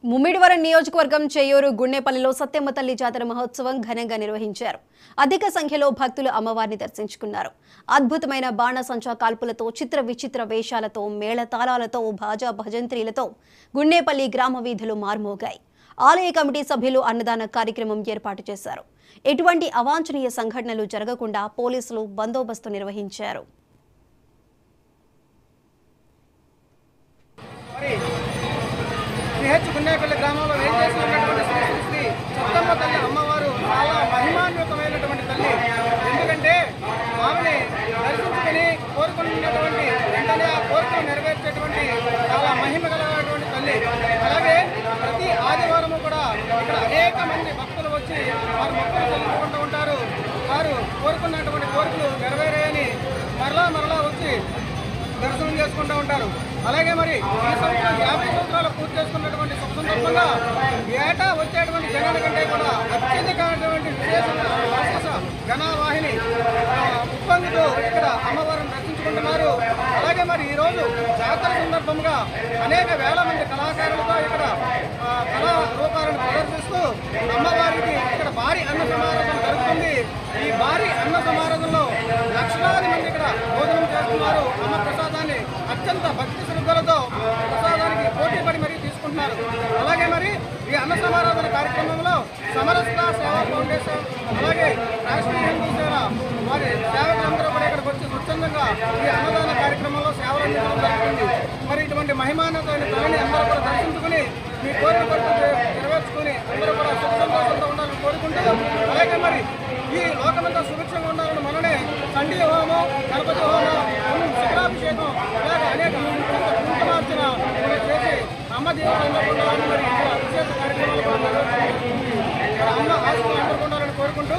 ముమ్మిడివరం నియోజకవర్గం చేయూరు గుండెపల్లిలో సత్యమ్మ తల్లి జాతర మహోత్సవం ఘనంగా నిర్వహించారు. అధిక సంఖ్యలో భక్తులు అమ్మవారిని దర్శించుకున్నారు. అద్భుతమైన బాణసంచా కాల్పులతో, చిత్ర విచిత్ర వేషాలతో, మేళతాళాలతో, భాజా భజంత్రీలతో గుండెపల్లి గ్రామ వీధులు మార్మోగాయి. ఆలయ కమిటీ సభ్యులు అన్నదాన కార్యక్రమం ఏర్పాటు చేశారు. ఎటువంటి అవాంఛనీయ సంఘటనలు జరగకుండా పోలీసులు బందోబస్తు నిర్వహించారు. గుండెపల్లి గ్రామంలో వేంచేసి ఉన్నటువంటి శ్రీ శ్రీ శ్రీ సత్తమ్మ తల్లి అమ్మవారు చాలా మహిమాన్వితమైనటువంటి తల్లి. ఎందుకంటే ఆమెని దర్శించుకుని కోరుకున్నటువంటి వెంటనే ఆ కోరికలు నెరవేర్చేటువంటి చాలా మహిమ కలిగినటువంటి తల్లి. అలాగే ప్రతి ఆదివారము కూడా ఇక్కడ అనేక మంది భక్తులు వచ్చి వారి మొక్కలు చెల్లించుకుంటూ ఉంటారు. వారు కోరుకున్నటువంటి కోరికలు నెరవేరాయని మరలా వచ్చి దర్శనం చేసుకుంటూ ఉంటారు. అలాగే మరి ఈ సంవత్సరం 50 సంవత్సరాలు పూర్తి చేసుకున్నటువంటి శుభ సందర్భంగా ఏటా వచ్చేటువంటి జనాల కంటే కూడా అత్యధికమైనటువంటి విశేష జనావాహిని ఉప్పొంగుతూ ఇక్కడ అమ్మవారిని దర్శించుకుంటున్నారు. అలాగే మరి ఈరోజు జాతర సందర్భంగా అనేక వేల మంది కళాకారులతో ఇక్కడ కళా రూపాలను ప్రదర్శిస్తూ అమ్మవారికి ఇక్కడ భారీ అన్న సమారాధన జరుగుతుంది. ఈ భారీ అన్న సమారాధనలో లక్షలాది మంది ఇక్కడ భోజనం చేస్తున్నారు. అమ్మ ప్రసాదాన్ని అత్యంత భక్తి శ్రద్ధలతో ప్రసాదానికి పోటీ పడి మరీ తీసుకుంటున్నారు. అలాగే మరి ఈ అన్న సమారాధన కార్యక్రమంలో సమరస్త సేవా ఫౌండేషన్ అలాగే రాష్ట్రీయ హిందూ సేన వారి సేవకులందరూ కూడా ఇక్కడికి వచ్చి స్వచ్ఛందంగా ఈ అన్నదాన కార్యక్రమంలో సేవలు అందించడం జరుగుతుంది. మరి ఇటువంటి మహిమాన్నతమైన తల్లిని అందరూ కూడా దర్శించుకుని మీ కోరిక పట్టు నెరవేర్చుకుని అందరూ కూడా సుఖ సంతోషంతో ఉండాలని కోరుకుంటూ, అలాగే మరి ఈ లోకమంతా సుభిక్షంగా ఉండాలని మననే చండీ హోమం, గణపతి హోమం, శిఖరాభిషేకం ఇలాగ అనేక కుంకుమార్చన చేసి అమ్మ దీవులందరూ ఉండాలని మరి విశేష కార్యక్రమాలు కూడా నెరవేర్చుకుంటారు. అమ్మ ఆశీర్వాదం ఉండాలని కోరుకుంటూ